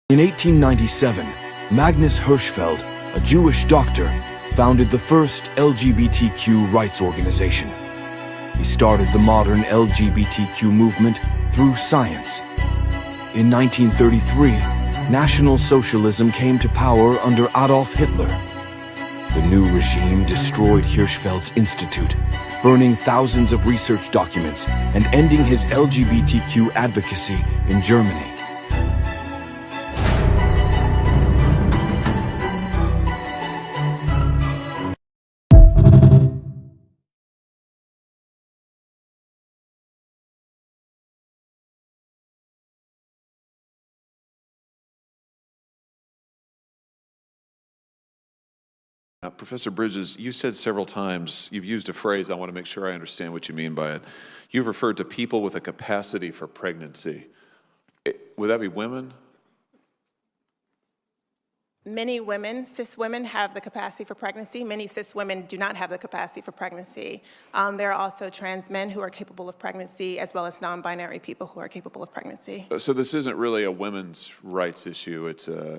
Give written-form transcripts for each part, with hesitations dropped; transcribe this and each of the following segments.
In 1897, Magnus Hirschfeld, a Jewish doctor, founded the first LGBTQ rights organization. He started the modern LGBTQ movement through science. In 1933, National Socialism came to power under Adolf Hitler. The new regime destroyed Hirschfeld's institute, burning thousands of research documents and ending his LGBTQ advocacy in Germany. Professor Bridges, you said several times, you've used a phrase, I want to make sure I understand what you mean by it. You've referred to people with a capacity for pregnancy. Would that be women? Many women, cis women, have the capacity for pregnancy. Many cis women do not have the capacity for pregnancy. There are also trans men who are capable of pregnancy, as well as non-binary people who are capable of pregnancy. So this isn't really a women's rights issue.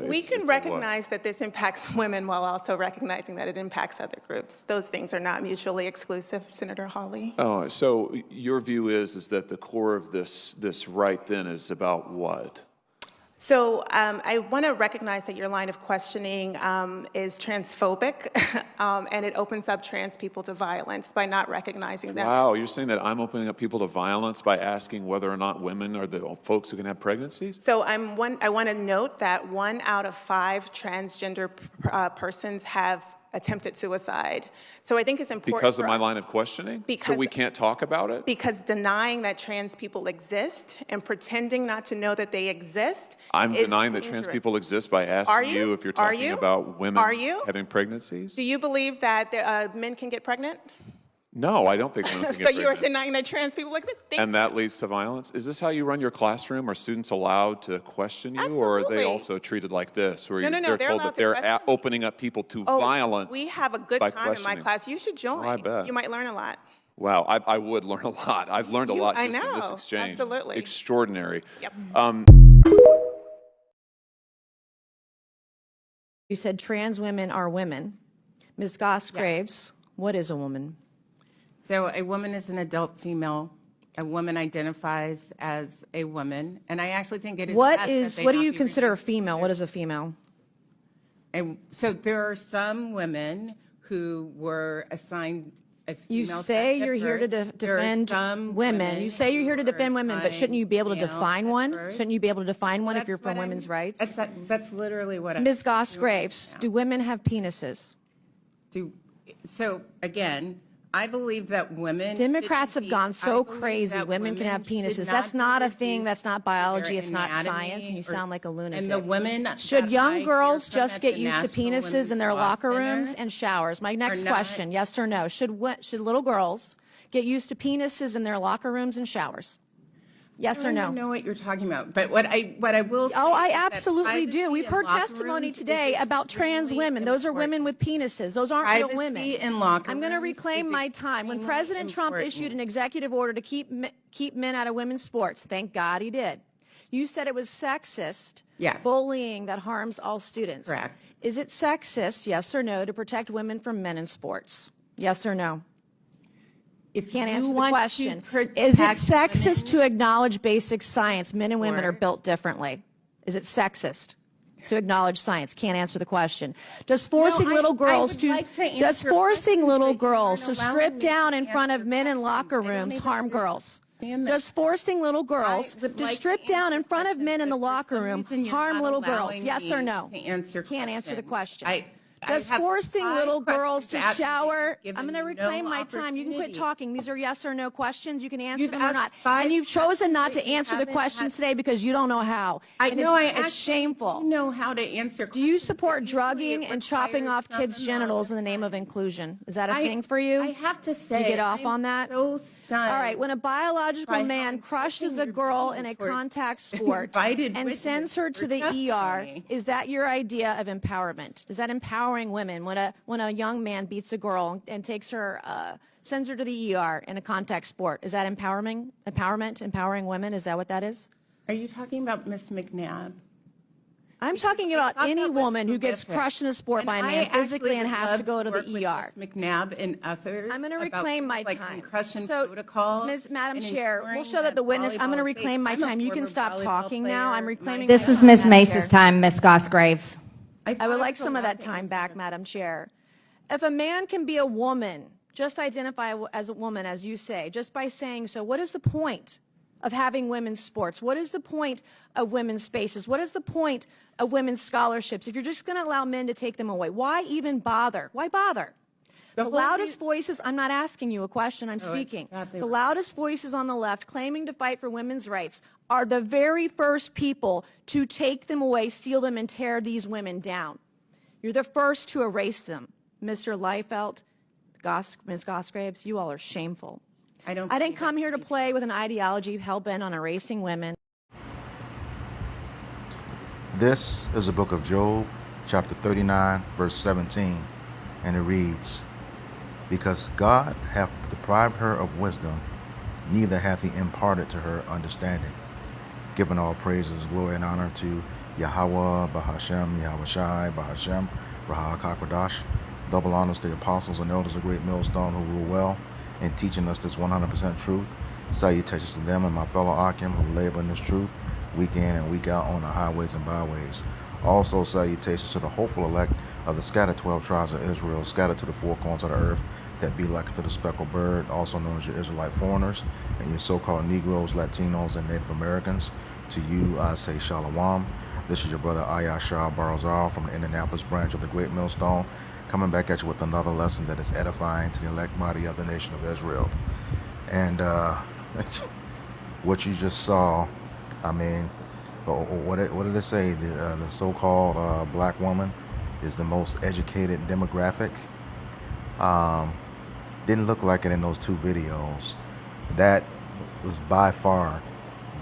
We can recognize that this impacts women while also recognizing that it impacts other groups. Those things are not mutually exclusive, Senator Hawley. Oh, so your view is that the core of this right then is about what? So I want to recognize that your line of questioning is transphobic, and it opens up trans people to violence by not recognizing them. Wow, you're saying that I'm opening up people to violence by asking whether or not women are the folks who can have pregnancies? So I want to note that 1 out of 5 transgender persons have attempted suicide. So I think it's important because of my line of questioning? Because, so we can't talk about it? Because denying that trans people exist and pretending not to know that they exist I'm is denying that dangerous. trans people exist by asking you if you're talking about women having pregnancies? Do you believe that men can get pregnant? No, I don't think women can get So pregnant. you are denying that trans people exist? And that leads to violence? Is this how you run your classroom? Are students allowed to question you? Absolutely. Or are they also treated like this, where No, they're told that they're opening up people to violence? We have a good time in my class. You should join. Oh, I bet. You might learn a lot. Wow, I would learn a lot. I've learned a lot just in this exchange. Absolutely. Extraordinary. Yep. You said trans women are women. Ms. Goss-Graves, what is a woman? So a woman is an adult female. A woman identifies as a woman, and I actually think it is. What do you consider a female? What is a female? And so there are some women who were assigned a female. You say you're here to defend women. You say you're here to defend women, but shouldn't you be able to define one? Shouldn't you be able to define one if you're for women's rights? That's literally what I'm. Ms. Goss-Graves, do women have penises? So again, I believe that women. Democrats have gone so crazy. Women can have penises. That's not a thing. That's not biology. It's not science. And you sound like a lunatic. And the women. Should young girls just get used to penises in their locker rooms and showers? My next question, yes or no? Should little girls get used to penises in their locker rooms and showers? Yes or no? I don't know what you're talking about, but what I will say. Oh, I absolutely do. We've heard testimony today about trans women. Those are women with penises. Those aren't real women. I'm going to reclaim my time. When President Trump issued an executive order to keep men out of women's sports, thank God he did. You said it was sexist. Yes. Bullying that harms all students. Correct. Is it sexist, yes or no, to protect women from men in sports? Yes or no? If Can't you answer the want question. to Is it sexist to acknowledge basic science? Men and women are built differently. Is it sexist to acknowledge science? Can't answer the question. Does forcing little girls to strip down in front of men in locker rooms harm girls? Does forcing little girls to strip down in front of men in the locker room harm little girls? Yes or no? Can't answer the question. Does forcing little girls to shower? I'm going to reclaim my time. You can quit talking. These are yes or no questions. You can answer them or not. And you've chosen not to answer the questions today because you don't know how. It's shameful. You know how to answer. Do you support drugging and chopping off kids' genitals in the name of inclusion? Is that a thing for you? I have to say, you get off on that? So stunned. All right. When a biological man crushes a girl in a contact sport and sends her to the ER, is that your idea of empowerment? Is that empowering women when a young man beats a girl and takes her, sends her to the ER in a contact sport? Is that empowering women? Is that what that is? Are you talking about Miss McNabb? I'm talking about any woman who gets crushed in a sport by a man physically and has to go to the ER. Ms. McNabb and others. I'm going to about reclaim my things like time. concussion So, protocols Madam and Chair, we'll ensuring show that the witness, I'm going to volleyball is reclaim my safe. I'm a time. You can former stop volleyball talking now. I'm player. reclaiming This my is time, Ms. Madam Mace's Chair. time, Ms. Gosgraves. I would like some of that time back, Madam Chair. If a man can be a woman, just identify as a woman, as you say, just by saying so, what is the point of having women's sports? What is the point of women's spaces? What is the point of women's scholarships if you're just going to allow men to take them away? Why even bother? Why bother? The loudest voices, I'm not asking you a question, I'm speaking. The loudest voices on the left claiming to fight for women's rights are the very first people to take them away, steal them, and tear these women down. You're the first to erase them. Mr. Liefeld, Ms. Gosgraves, you all are shameful. I didn't come here to play with an ideology hell-bent on erasing women. This is the book of Job, chapter 39, verse 17, and it reads, Because God hath deprived her of wisdom, neither hath he imparted to her understanding. Giving all praises, glory, and honor to Yahweh, Bahashem, Yahweh Shai, Bahashem, Raha Kakwadash. Double honors to the apostles and elders of Great Millstone who rule well in teaching us this 100% truth. Salutations to them and my fellow Akim who labor in this truth week in and week out on the highways and byways. Also salutations to the hopeful elect of the scattered 12 tribes of Israel, scattered to the four corners of the earth, that be like to the speckled bird, also known as your Israelite foreigners, and your so-called Negroes, Latinos, and Native Americans. To you, I say Shalom. This is your brother Ayashar Barazal from the Indianapolis branch of the Great Millstone, coming back at you with another lesson that is edifying to the elect body of the nation of Israel. And what you just saw, I mean, what did it say? The so-called black woman is the most educated demographic. Didn't look like it in those two videos. That was by far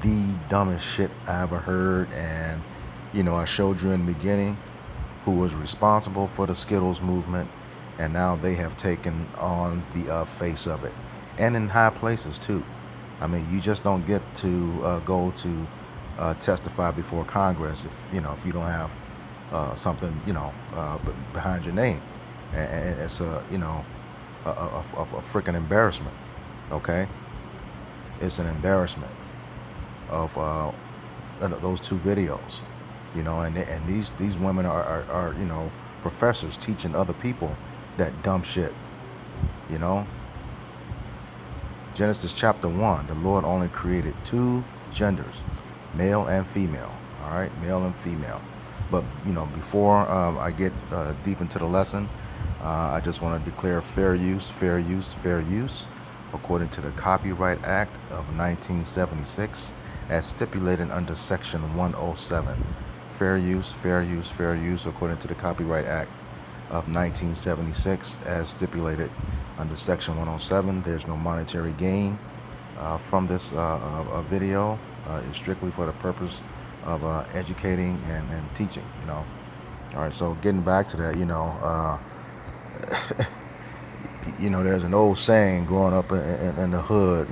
the dumbest shit I ever heard. And, you know, I showed you in the beginning who was responsible for the Skittles movement, and now they have taken on the face of it, and in high places too. I mean, you just don't get to go to testify before Congress if you don't have something behind your name, and it's a freaking embarrassment. Okay, it's an embarrassment of those two videos. And these women are professors teaching other people that dumb shit. Genesis chapter 1, the Lord only created two genders, male and female. All right, male and female. But before I get deep into the lesson, I just want to declare fair use, according to the Copyright Act of 1976, as stipulated under Section 107. Fair use, according to the Copyright Act of 1976, as stipulated under Section 107. There's no monetary gain from this video. It's strictly for the purpose of educating and teaching. All right, so getting back to that, there's an old saying growing up in the hood,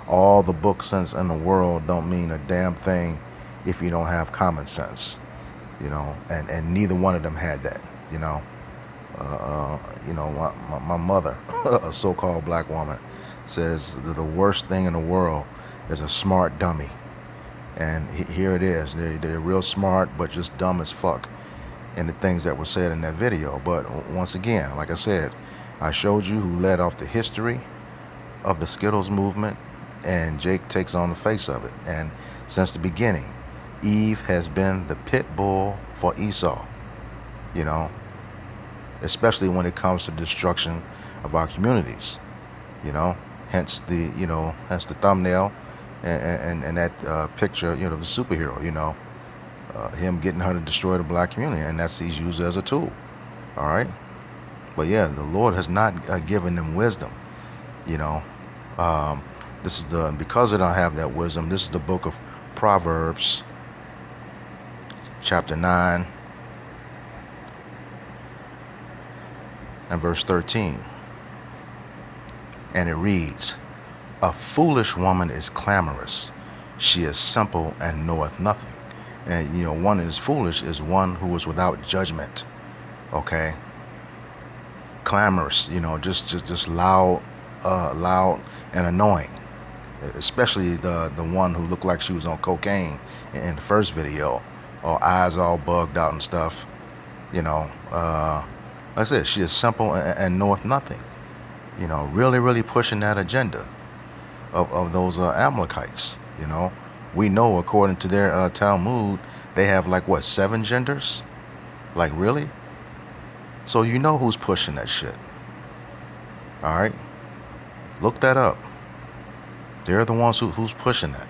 all the book sense in the world don't mean a damn thing if you don't have common sense, and neither one of them had that. My mother, a so-called black woman, says the worst thing in the world is a smart dummy. And here it is. They're real smart, but just dumb as fuck in the things that were said in that video. But once again, like I said, I showed you who led off the history of the Skittles movement, and Jake takes on the face of it. And since the beginning, Eve has been the pit bull for Esau, especially when it comes to destruction of our communities, hence the thumbnail and that picture, the superhero, him getting her to destroy the black community, and that's he's used as a tool. All right. But yeah, the Lord has not given them wisdom, this is because they don't have that wisdom. This is the book of Proverbs, chapter 9 and verse 13, and it reads, A foolish woman is clamorous, she is simple and knoweth nothing. And one that is foolish is one who is without judgment. Okay. Clamorous, just loud, loud and annoying. Especially the one who looked like she was on cocaine in the first video, or eyes all bugged out and stuff. Like I said, she is simple and knoweth nothing. Really, really pushing that agenda of those Amalekites. We know according to their Talmud, they have like what, 7 genders? Like really? So who's pushing that shit. All right, look that up. They're the ones who's pushing that.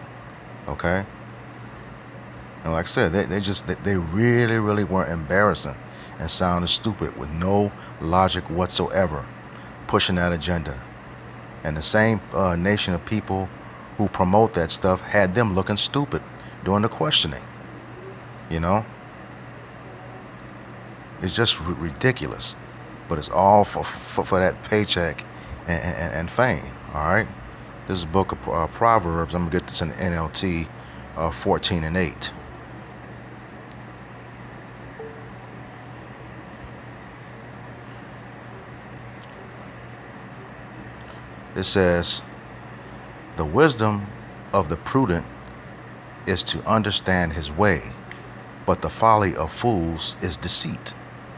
Okay. And like I said, they really, really were embarrassing and sounded stupid with no logic whatsoever, pushing that agenda. And the same nation of people who promote that stuff had them looking stupid during the questioning. It's just ridiculous, but it's all for that paycheck and fame. All right. This is a book of Proverbs. I'm gonna get this in NLT 14:8. It says, "The wisdom of the prudent is to understand his way, but the folly of fools is deceit."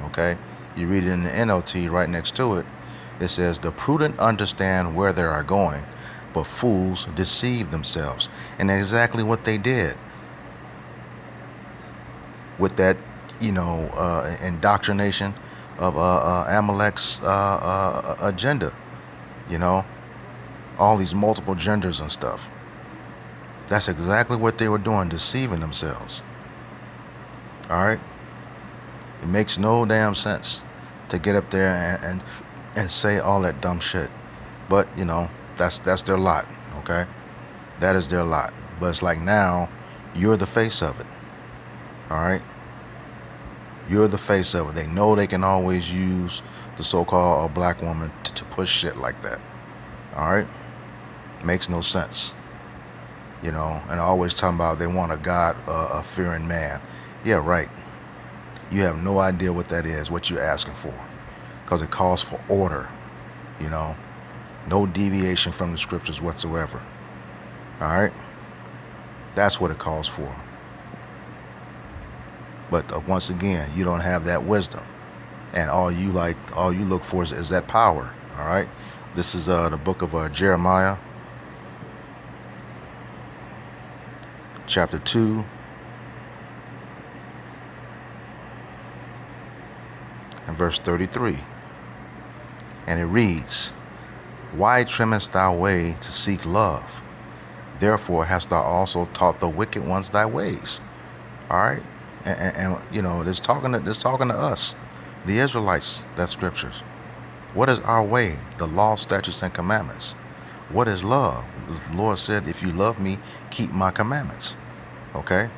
Okay? You read it in the NLT right next to it. It says, "The prudent understand where they are going, but fools deceive themselves." And that's exactly what they did with that, indoctrination of Amalek's agenda. All these multiple genders and stuff. That's exactly what they were doing, deceiving themselves. All right? It makes no damn sense to get up there and say all that dumb shit. But, that's their lot, okay? That is their lot. But it's like now, you're the face of it. All right? You're the face of it. They know they can always use the so-called black woman to push shit like that. All right? Makes no sense. And always talking about they want a God, a fearing man. Yeah, right. You have no idea what that is, what you're asking for. Because it calls for order. No deviation from the scriptures whatsoever. All right? That's what it calls for. But once again, you don't have that wisdom. And all you look for is that power. All right? This is the book of Jeremiah, chapter 2. And verse 33. And it reads, "Why trimmest thou way to seek love? Therefore hast thou also taught the wicked ones thy ways." All right? And it's talking to us, the Israelites, that scriptures. What is our way? The law, statutes, and commandments. What is love? The Lord said, "If you love me, keep my commandments." Okay?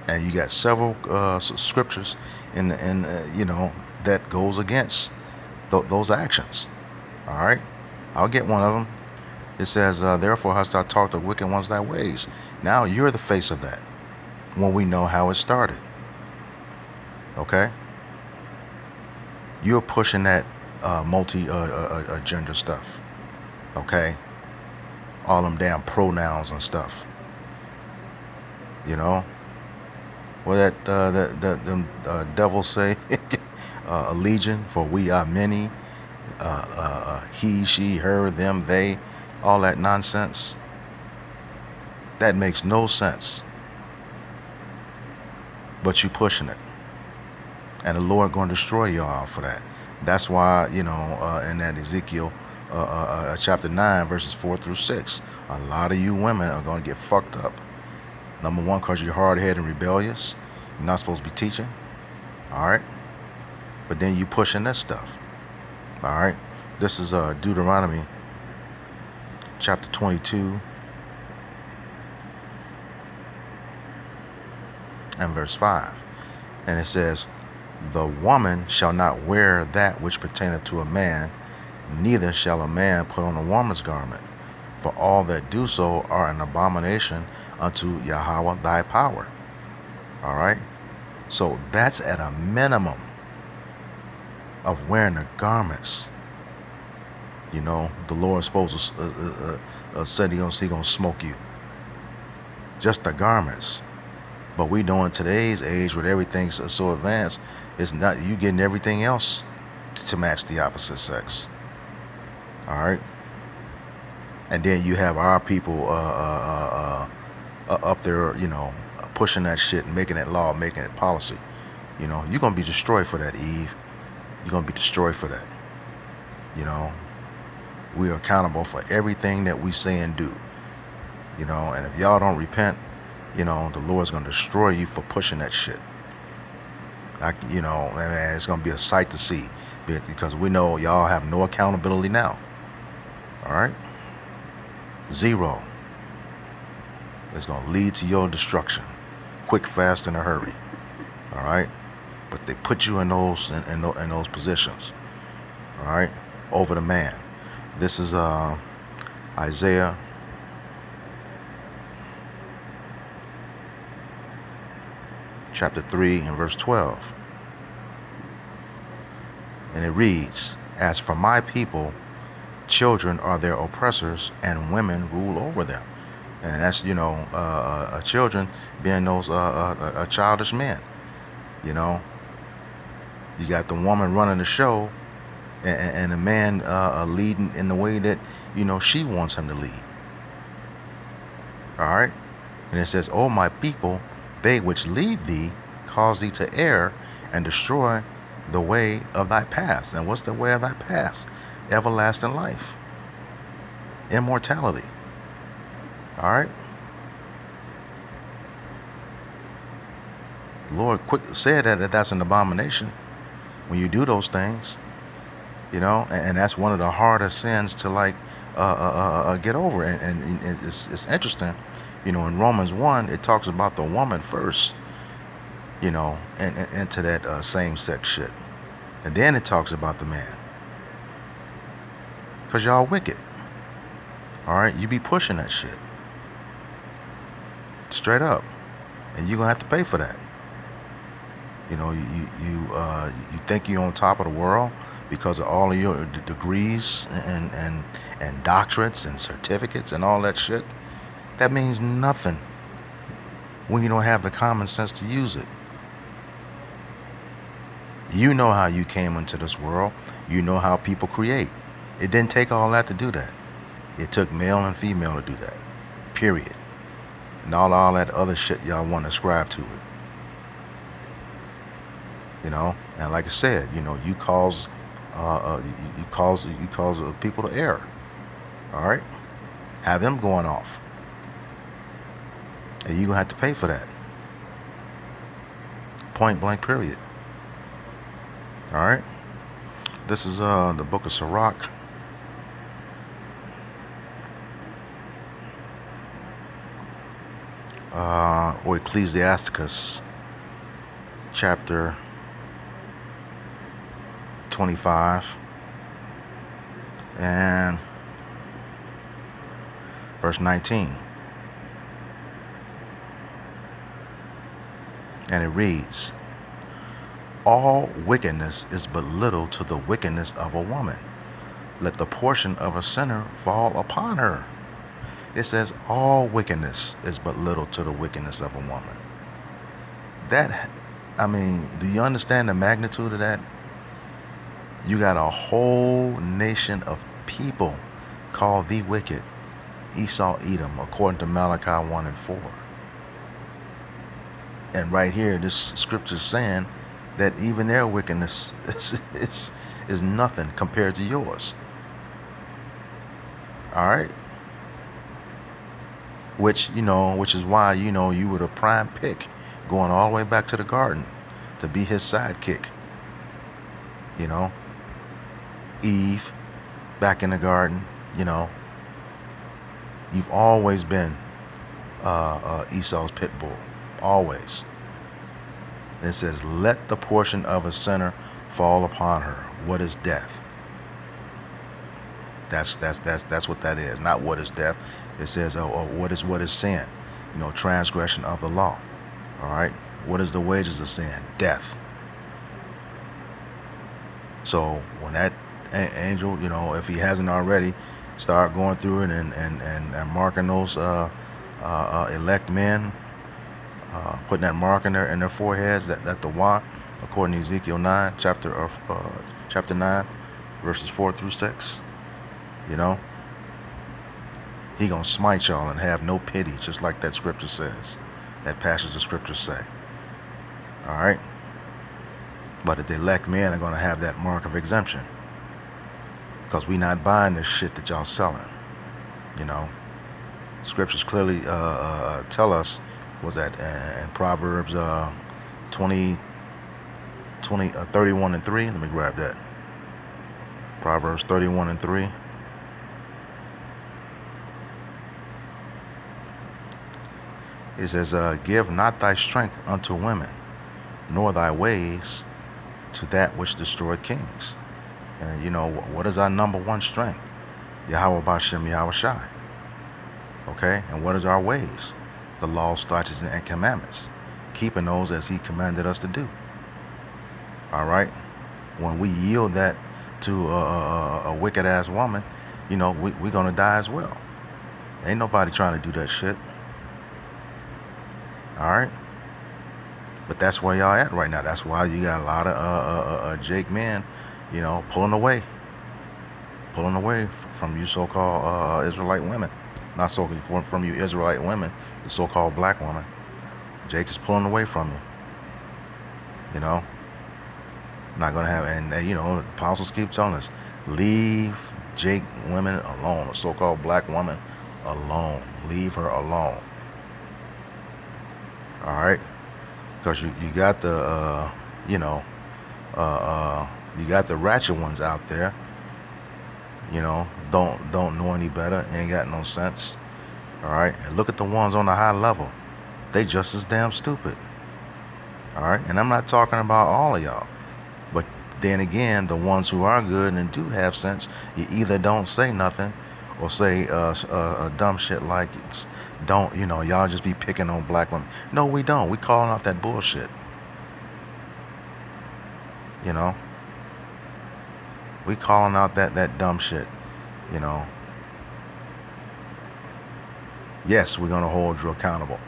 And you got several scriptures that goes against those actions. All right? I'll get one of them. It says, "Therefore hast thou taught the wicked ones thy ways." Now you're the face of that when we know how it started. Okay? You're pushing that multi-gender stuff. Okay? All them damn pronouns and stuff. What them devils say? A legion, for we are many. He, she, her, them, they. All that nonsense. That makes no sense. But you pushing it. And the Lord going to destroy y'all for that. That's why, in that Ezekiel chapter 9, verses 4 through 6, a lot of you women are going to get fucked up. Number one, because you're hard-headed and rebellious. You're not supposed to be teaching. All right? But then you pushing that stuff. All right? This is Deuteronomy chapter 22 and verse 5. And it says, "The woman shall not wear that which pertaineth to a man, neither shall a man put on a woman's garment. For all that do so are an abomination unto Yahweh thy power. All right? So that's at a minimum of wearing the garments. You know, the Lord is supposed to said he gonna smoke you. Just the garments. But we know in today's age with everything so advanced, it's not you getting everything else to match the opposite sex. All right? And then you have our people up there, you know, pushing that shit and making it law, making it policy. You know, you're going to be destroyed for that, Eve. You're going to be destroyed for that. You know, we are accountable for everything that we say and do. You know, and if y'all don't repent, you know, the Lord's going to destroy you for pushing that shit. You know, man, it's going to be a sight to see because we know y'all have no accountability now. All right? Zero. It's going to lead to your destruction. Quick, fast, in a hurry. All right? But they put you in those positions. All right? Over the man. This is Isaiah chapter 3 and verse 12. And it reads, "As for my people, children are their oppressors, and women rule over them." And that's, you know, children being those childish men. You know, you got the woman running the show, and the man leading in the way that, you know, she wants him to lead. All right? And it says, "O my people, they which lead thee cause thee to err and destroy the way of thy past." And what's the way of thy past? Everlasting life. Immortality. All right? Lord quick said that's an abomination when you do those things. You know, and that's one of the hardest sins to like get over. And it's interesting, you know, in Romans 1 it talks about the woman first, you know, and into that same-sex shit, and then it talks about the man, because y'all wicked. All right, you be pushing that shit straight up, and you're gonna have to pay for that. You know, you think you're on top of the world because of all of your degrees and doctorates and certificates and all that shit. That means nothing when you don't have the common sense to use it. You know how you came into this world. You know how people create. It didn't take all that to do that. It took male and female to do that. Period. And all that other shit y'all want to ascribe to it. You know, and like I said, you know, you cause people to err. All right, have them going off, and you're gonna have to pay for that. Point blank. Period. All right. This is the book of Sirach. Or Ecclesiasticus, chapter 25 and verse 19. And it reads, "All wickedness is but little to the wickedness of a woman. Let the portion of a sinner fall upon her." It says all wickedness is but little to the wickedness of a woman. That, I mean, do you understand the magnitude of that? You got a whole nation of people called the wicked, Esau, Edom, according to Malachi 1 and 4. And right here, this scripture is saying that even their wickedness is nothing compared to yours. All right? Which is why, you know, you were the prime pick going all the way back to the garden to be his sidekick. You know, Eve back in the garden, you know, you've always been Esau's pit bull, always. And it says, "Let the portion of a sinner fall upon her." What is death? That's what that is. Not what is death. It says, what is sin? transgression of the law. All right. What is the wages of sin? Death. So when that angel, if he hasn't already, start going through it and marking those elect men, putting that mark in their foreheads, that the one, according to Ezekiel 9, chapter 9, verses 4 through 6. He gonna smite y'all and have no pity, just like that scripture says, that passage of scripture say. All right. But the elect men are gonna have that mark of exemption, because we not buying this shit that y'all selling. Scriptures clearly tell us, was that in Proverbs 31 and 3. Let me grab that. Proverbs 31 and 3. It says, give not thy strength unto women, nor thy ways to that which destroyed kings. And what is our number one strength? Yahweh Bashem Yahweh Shai. Okay, and what is our ways? The law, statutes, and commandments, keeping those as he commanded us to do. All right. When we yield that to a wicked ass woman, we're gonna die as well. Ain't nobody trying to do that shit. All right. But that's where y'all at right now. That's why you got a lot of Jake men, pulling away from you so-called Israelite women. Not so from you Israelite women, the so-called black woman. Jake is pulling away from you. Not gonna have, and the apostles keep telling us, leave Jake women alone, a so-called black woman alone. Leave her alone. All right, because you got the you got the ratchet ones out there. Don't know any better, ain't got no sense. All right, and look at the ones on the high level. They just as damn stupid. All right, and I'm not talking about all of y'all, but then again, the ones who are good and do have sense, you either don't say nothing or say dumb shit like it's y'all just be picking on black women. No, we don't. We calling out that bullshit. We calling out that dumb shit. Yes, we're gonna hold you accountable,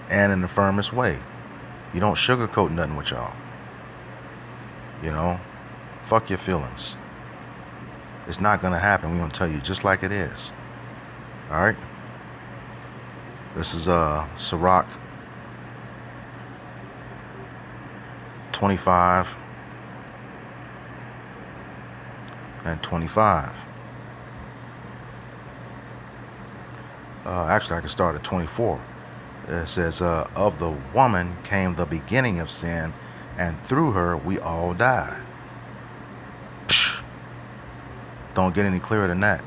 and in the firmest way. You don't sugarcoat nothing with y'all. Fuck your feelings. It's not gonna happen. We're gonna tell you just like it is. All right. This is Sirach 25 and 25. Actually, I can start at 24. It says, of the woman came the beginning of sin, and through her we all die. Psh, don't get any clearer than that.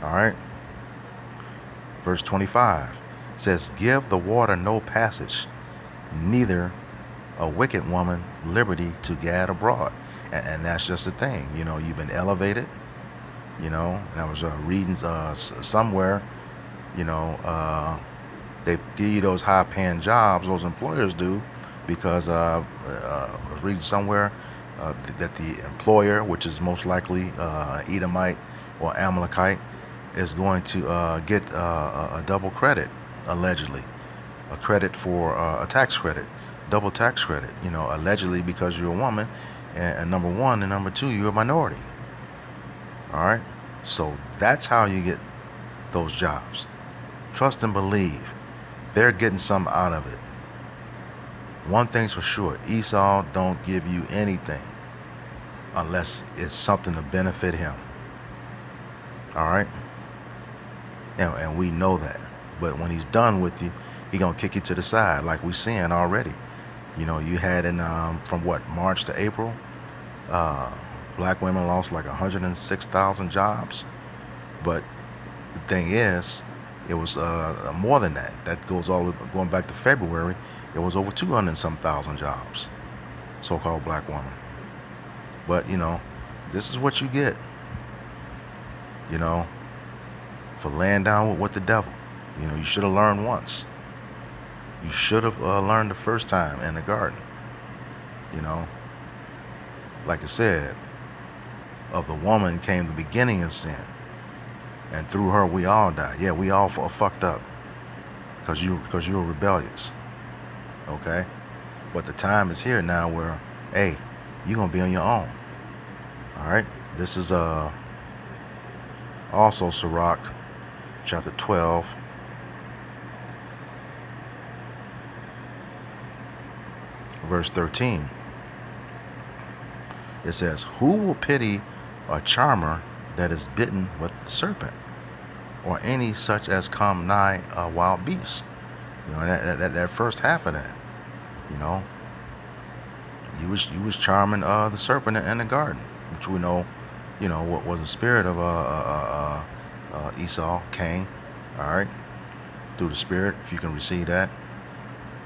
All right. Verse 25 says, give the water no passage, neither a wicked woman liberty to gad abroad. And that's just the thing. You've been elevated. And I was reading somewhere, they give you those high-paying jobs, those employers do, because I was reading somewhere that the employer, which is most likely Edomite or Amalekite, is going to get a double credit, allegedly, a credit for a tax credit, double tax credit, allegedly, because you're a woman, and number one, and number two, you're a minority. All right, so that's how you get those jobs. Trust and believe. They're getting something out of it. One thing's for sure, Esau don't give you anything unless it's something to benefit him. All right? And we know that. But when he's done with you, he gonna kick you to the side, like we're seeing already. You had in from what, March to April, black women lost like 106,000 jobs. But the thing is, it was more than that. That goes going back to February. It was over 200 and some thousand jobs, so-called black women. But this is what you get. For laying down with the devil. You know, you should have learned once. You should have learned the first time in the garden. You know, like I said, of the woman came the beginning of sin, and through her we all die. Yeah, we all fucked up because you were rebellious. Okay, but the time is here now where, hey, you're gonna be on your own. All right, this is also Sirach chapter 12. Verse 13. It says, who will pity a charmer that is bitten with the serpent, or any such as come nigh a wild beast? You know, that first half of that, you know, you was charming the serpent in the garden, which we know, you know, what was the spirit of Esau, Cain. All right, through the spirit, if you can receive that,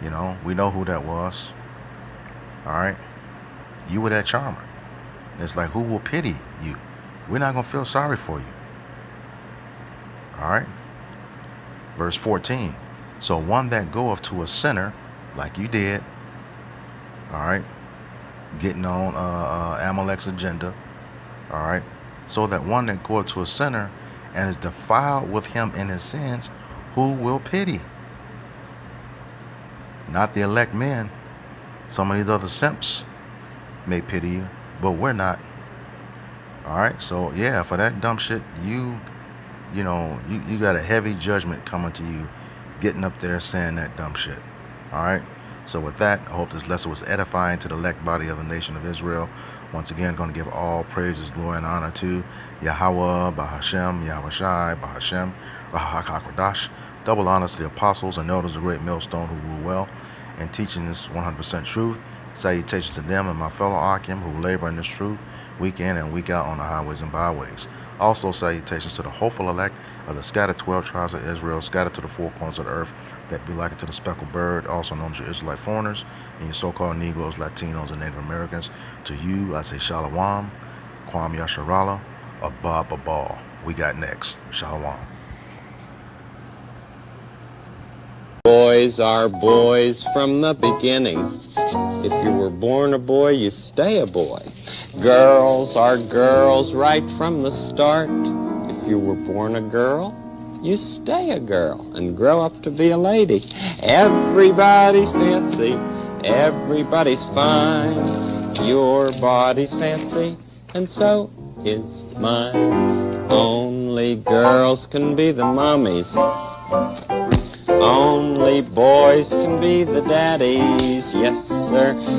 you know, we know who that was. All right, you were that charmer. It's like, who will pity you? We're not gonna feel sorry for you. All right. Verse 14. So one that goeth to a sinner, like you did, all right, getting on Amalek's agenda, all right, so that one that goeth to a sinner and is defiled with him in his sins, who will pity? Not the elect men. Some of these other simps may pity you, but we're not. All right, so yeah, for that dumb shit, you know, you got a heavy judgment coming to you, getting up there saying that dumb shit. All right, so with that, I hope this lesson was edifying to the elect body of the nation of Israel. Once again, going to give all praises, glory, and honor to Yahweh, Bahashem, Yahweh Shai, Bahashem, Rahakakwadash. Double honors to the apostles and elders of the great millstone who rule well and teaching this 100% truth. Salutations to them and my fellow Akim who labor in this truth week in and week out on the highways and byways. Also salutations to the hopeful elect of the scattered 12 tribes of Israel, scattered to the four corners of the earth, that be likened to the speckled bird, also known as your Israelite foreigners, and your so-called Negroes, Latinos, and Native Americans. To you, I say Shalom, Kwam Yasharala, Abba Babal. We got next. Shalom. Boys are boys from the beginning. If you were born a boy, you stay a boy. Girls are girls right from the start. If you were born a girl, you stay a girl and grow up to be a lady. Everybody's fancy, everybody's fine. Your body's fancy, and so is mine. Only girls can be the mommies. Only boys can be the daddies, yes sir.